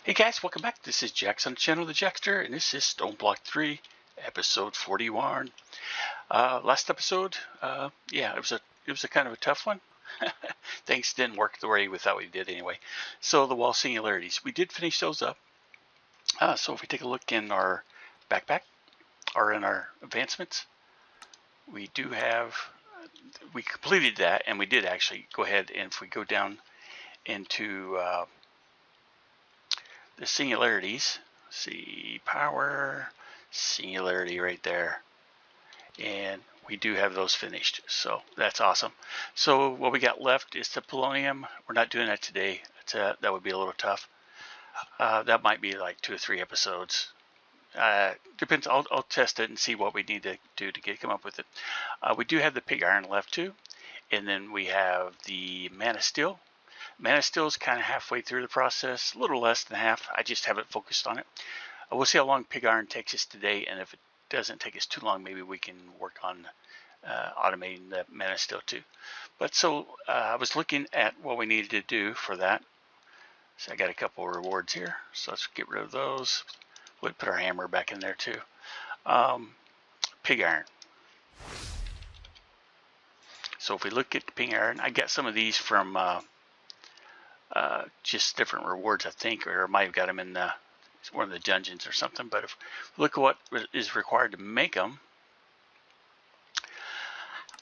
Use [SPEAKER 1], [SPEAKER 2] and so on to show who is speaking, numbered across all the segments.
[SPEAKER 1] Hey guys, welcome back. This is Jax on the channel, the Jaxster, and this is StoneBlock 3, episode 41. Last episode, it was a kind of a tough one. Things didn't work the way we thought we did anyway. So the wall singularities, we did finish those up. So if we take a look in our backpack, or in our advancements, we completed that, and we did actually go ahead, and if we go down into the singularities, see power, singularity right there, and we do have those finished, so that's awesome. So what we got left is the polonium. We're not doing that today. That would be a little tough. That might be like 2 or 3 episodes. Depends. I'll test it and see what we need to do to come up with it. We do have the PigIron left too, and then we have the mana steel. Mana Steel is kind of halfway through the process, a little less than half. I just haven't focused on it. We'll see how long PigIron takes us today, and if it doesn't take us too long, maybe we can work on automating the Mana Steel too. But so I was looking at what we needed to do for that. So I got a couple of rewards here, so let's get rid of those. We'll put our hammer back in there too. PigIron. So if we look at the PigIron, I got some of these from just different rewards, I think, or I might have got them in one of the dungeons or something. But if we look at what is required to make them,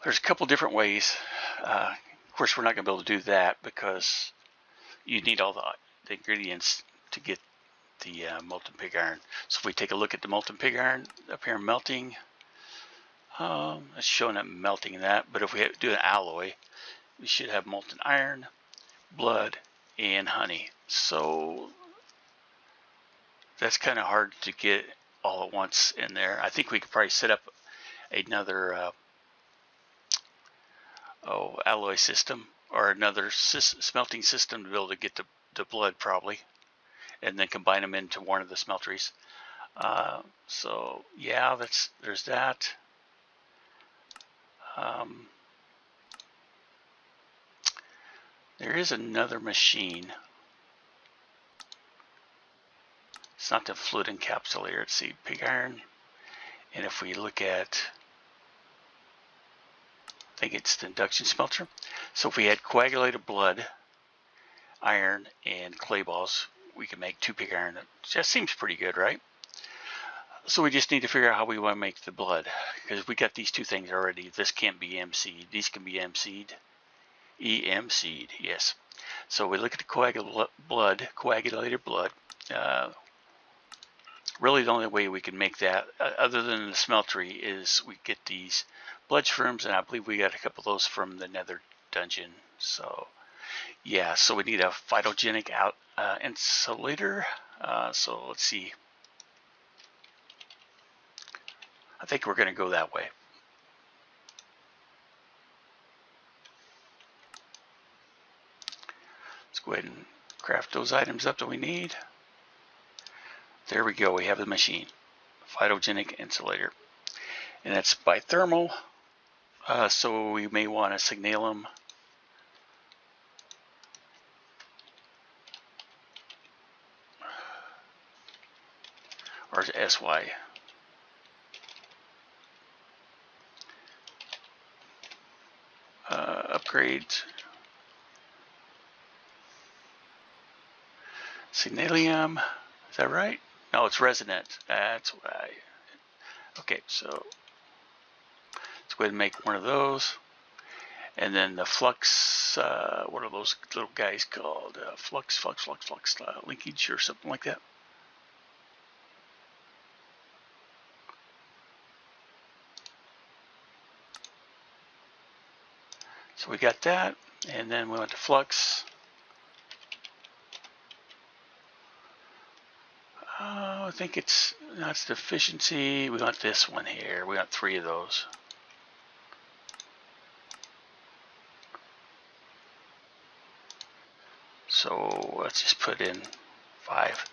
[SPEAKER 1] there's a couple different ways. Of course, we're not going to be able to do that because you need all the ingredients to get the molten PigIron. So if we take a look at the molten PigIron up here, melting, it's showing up melting that. But if we do an alloy, we should have molten iron, blood, and honey. So that's kind of hard to get all at once in there. I think we could probably set up another alloy system or another smelting system to be able to get the blood probably, and then combine them into one of the smelteries. So yeah, there's that. There is another machine. It's not the fluid encapsulator. Let's see, PigIron. And if we look at, I think it's the induction smelter. So if we had coagulated blood, iron, and clay balls, we can make 2 PigIron. That seems pretty good, right? So we just need to figure out how we want to make the blood, because we got these 2 things already. This can't be MC'd. These can be MC'd. EMC'd, yes. So we look at the coagulated blood. Really the only way we can make that, other than the smeltery, is we get these blood shrooms, and I believe we got a couple of those from the Nether dungeon. So yeah, so we need a phytogenic insulator. So let's see. I think we're going to go that way. Let's go ahead and craft those items up that we need. There we go. We have the machine. Phytogenic insulator. And that's by thermal. So we may want to signalum. Or SY. Upgrades. Signalium. Is that right? No, it's resonant. That's why. Okay, so let's go ahead and make one of those. And then the flux, what are those little guys called? Flux linkage or something like that. So we got that, and then we went to flux. I think that's deficiency. We want this one here. We got 3 of those. So let's just put in 5.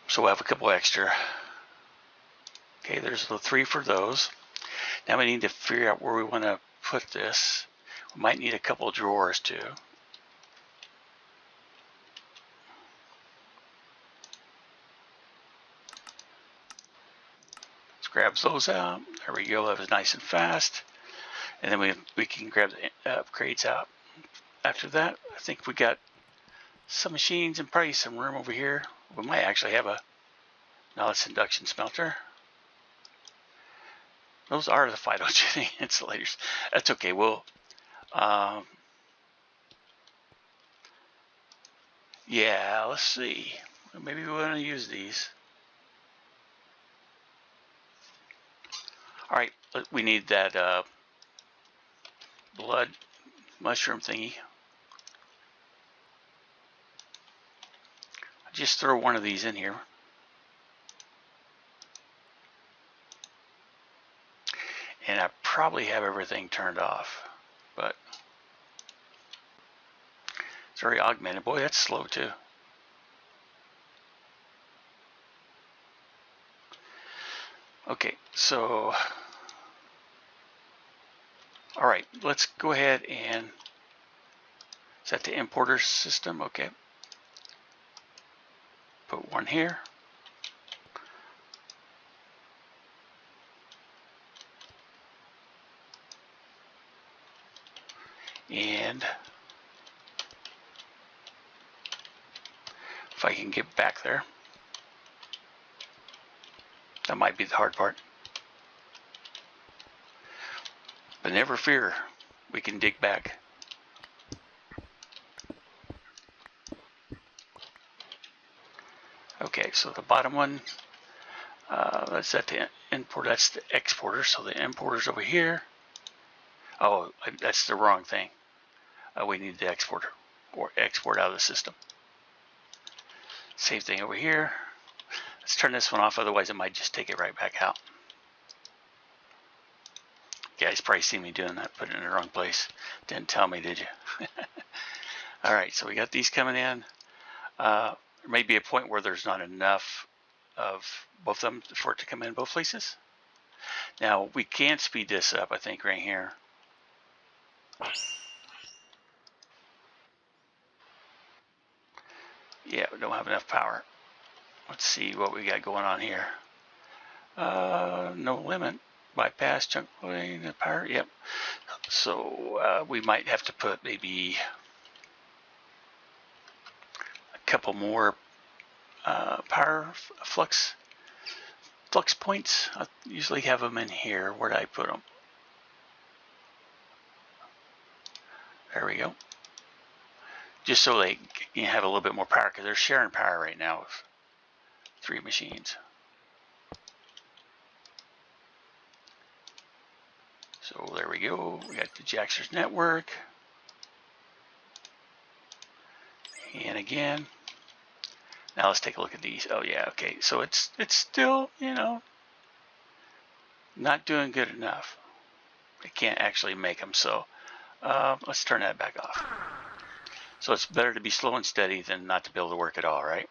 [SPEAKER 1] So we'll have a couple extra. Okay, there's the 3 for those. Now we need to figure out where we want to put this. We might need a couple of drawers too. grab those out. There we go. That was nice and fast. And then we can grab the upgrades out. After that, I think we got some machines and probably some room over here. We might actually have a, now it's induction smelter. Those are the phytogenic insulators. That's okay. We'll, yeah, let's see. Maybe we want to use these. All right, we need that blood mushroom thingy. Just throw one of these in here. And I probably have everything turned off, but it's very augmented. Boy, that's slow too. Okay, so, all right, let's go ahead and set the importer system. Okay, put one here. And if I can get back there, that might be the hard part. But never fear, we can dig back. Okay, so the bottom one, that's set the import, that's the exporter. So the importer's over here. Oh, that's the wrong thing. We need the exporter, or export out of the system. Same thing over here. Let's turn this one off, otherwise it might just take it right back out. You guys probably see me doing that, put it in the wrong place. Didn't tell me, did you? All right, so we got these coming in. There may be a point where there's not enough of both of them for it to come in both places. Now, we can speed this up, I think, right here. Yeah, we don't have enough power. Let's see what we got going on here. No limit. Bypass chunk lane power. Yep. So we might have to put maybe a couple more power flux points. I usually have them in here. Where did I put them? There we go. Just so they can have a little bit more power, because they're sharing power right now with 3 machines. So there we go. We got the Jaxster's network. And again, now let's take a look at these. Oh yeah, okay. So it's still, you know, not doing good enough. I can't actually make them. So let's turn that back off. So it's better to be slow and steady than not to be able to work at all, right?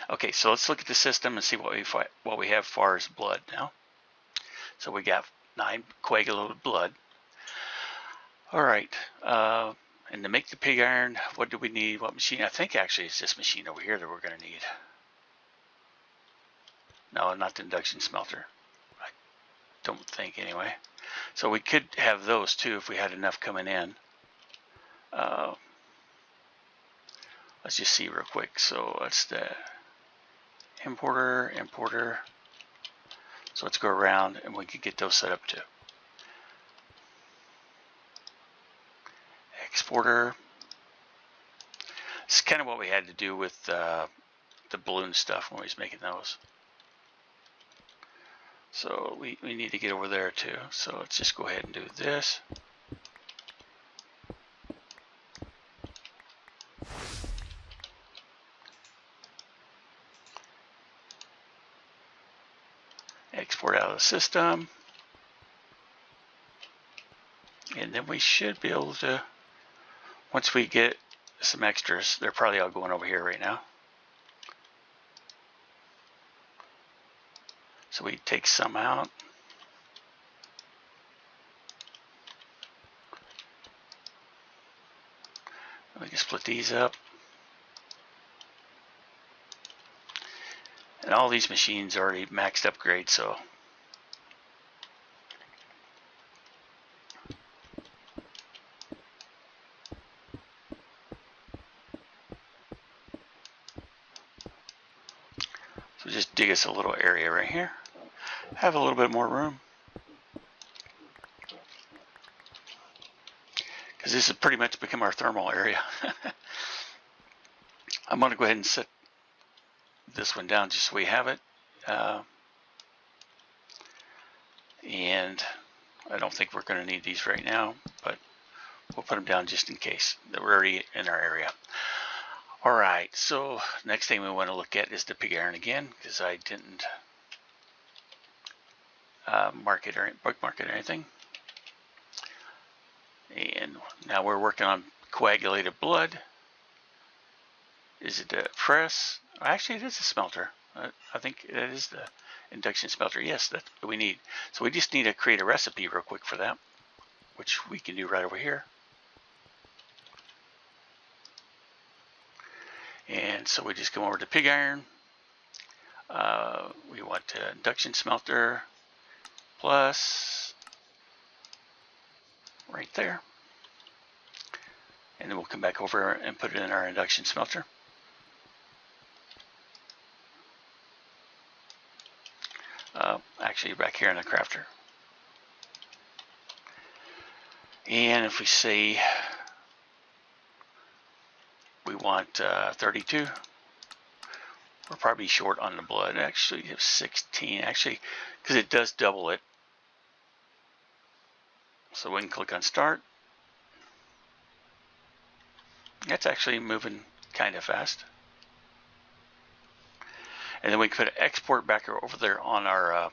[SPEAKER 1] Okay, so let's look at the system and see what we have as far as blood now. So we got 9 coagulated blood. All right, and to make the pig iron, what do we need? What machine? I think actually it's this machine over here that we're going to need. No, not the induction smelter. I don't think anyway. So we could have those too if we had enough coming in. Let's just see real quick. So that's the importer. So let's go around and we can get those set up too. Exporter. It's kind of what we had to do with the balloon stuff when we was making those. So we need to get over there too. So let's just go ahead and do this. Export out of the system. And then we should be able to, once we get some extras, they're probably all going over here right now. So we take some out. We can split these up. And all these machines already maxed upgrade, so just dig us a little area right here. Have a little bit more room. Because this has pretty much become our thermal area. I'm going to go ahead and set this one down just so we have it. And I don't think we're going to need these right now, but we'll put them down just in case. That we're already in our area. Alright, so next thing we want to look at is the PigIron again, because I didn't bookmark it or anything. And now we're working on coagulated blood. Is it a press? Actually, it is a smelter. I think it is the induction smelter. Yes, that's what we need. So we just need to create a recipe real quick for that, which we can do right over here. And so we just come over to PigIron. We want induction smelter plus right there. And then we'll come back over and put it in our induction smelter. Actually, back here in the crafter. And if we say we want 32, we're probably short on the blood. Actually, you have 16. Actually, because it does double it. So we can click on start. That's actually moving kind of fast. And then we can put export back over there on our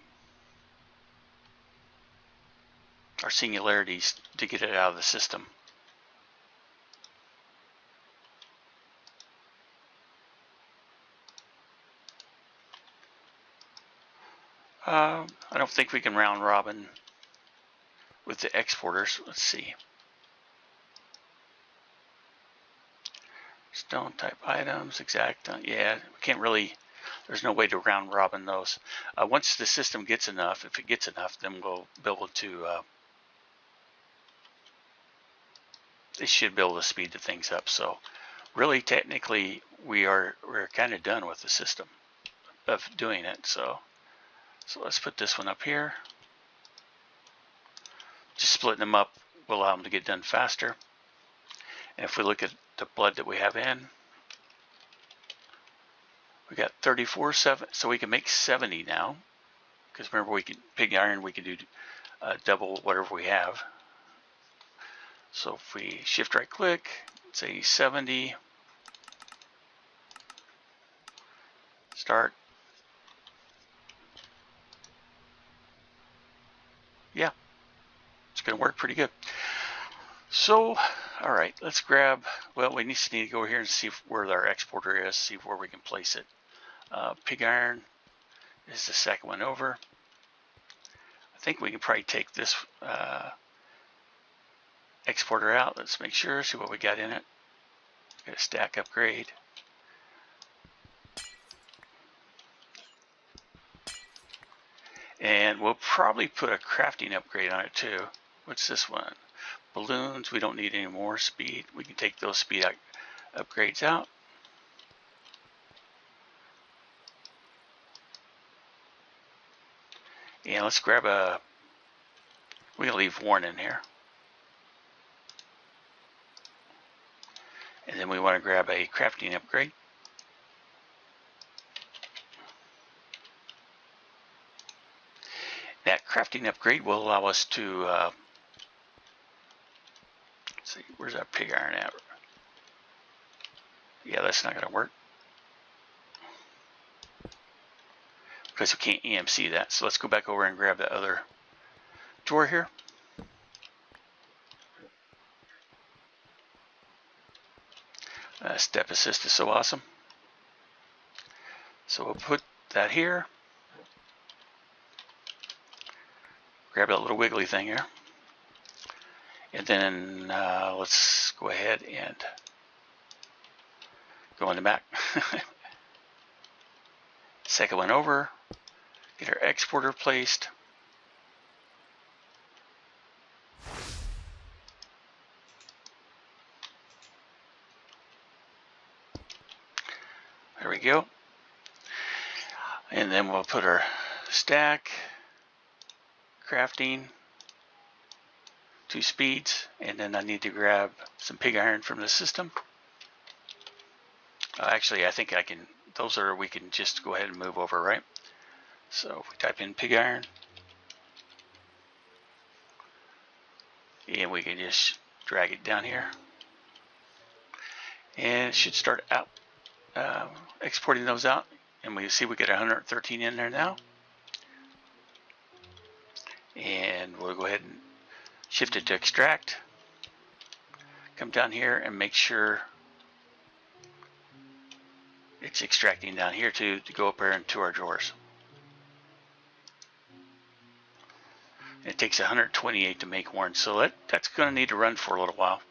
[SPEAKER 1] singularities to get it out of the system. I don't think we can round robin with the exporters. Let's see. Stone type items, exact. Yeah, we can't really. There's no way to round robin those. Once the system gets enough, if it gets enough, then we'll be able to. It should be able to speed the things up. So, really, technically, we're kind of done with the system of doing it. So let's put this one up here. Just splitting them up will allow them to get done faster. And if we look at the blood that we have in, we got 34.7, so we can make 70 now. Because remember, we can PigIron, we can do double whatever we have. So if we shift right click, say 70, start. Yeah, it's going to work pretty good. So, all right, let's grab, well, we just need to go over here and see where our exporter is, see where we can place it. PigIron is the second one over. I think we can probably take this exporter out. Let's make sure, see what we got in it. Got a stack upgrade. And we'll probably put a crafting upgrade on it too. What's this one? Balloons, we don't need any more speed. We can take those speed upgrades out. And let's grab a, we're going to leave Warren in here. And then we want to grab a crafting upgrade. That crafting upgrade will allow us to, let's see, where's that PigIron at? Yeah, that's not going to work. Because we can't EMC that. So let's go back over and grab the other drawer here. Step assist is so awesome. So we'll put that here. Grab that little wiggly thing here. And then let's go ahead and go in the back. Second one over, get our exporter placed. There we go. And then we'll put our stack, crafting, 2 speeds, and then I need to grab some pig iron from the system. Actually, I think I can, those are, we can just go ahead and move over, right? So if we type in pig iron, and we can just drag it down here. And it should start out exporting those out. And we see we get 113 in there now. And we'll go ahead and shift it to extract. Come down here and make sure it's extracting down here to go up here into our drawers. It takes 128 to make one, so that's going to need to run for a little while.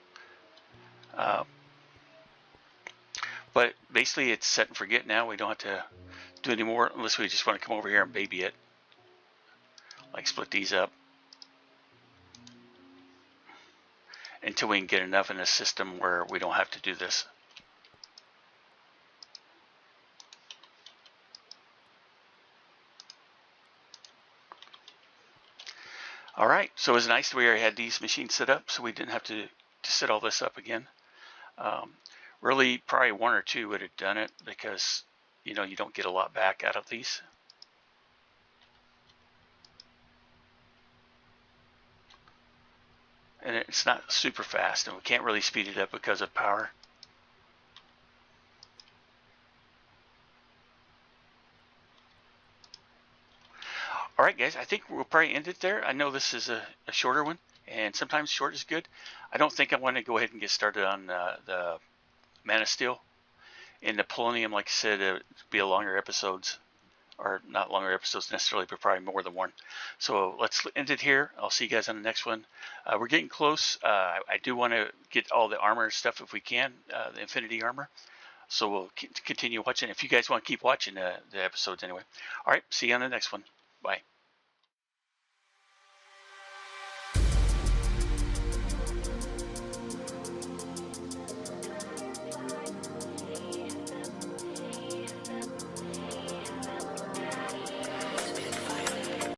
[SPEAKER 1] But basically it's set and forget now. We don't have to do any more unless we just want to come over here and baby it. Like split these up until we can get enough in the system where we don't have to do this. All right, so it was nice that we already had these machines set up, so we didn't have to set all this up again. Really, probably 1 or 2 would have done it because, you know, you don't get a lot back out of these. And it's not super fast, and we can't really speed it up because of power. All right, guys, I think we'll probably end it there. I know this is a shorter one, and sometimes short is good. I don't think I want to go ahead and get started on the Mana Steel. In the Polonium, like I said, it would be a longer episodes, or not longer episodes necessarily, but probably more than one. So let's end it here. I'll see you guys on the next one. We're getting close. I do want to get all the armor stuff if we can, the Infinity armor. So we'll continue watching. If you guys want to keep watching the episodes anyway. All right, see you on the next one. Bye.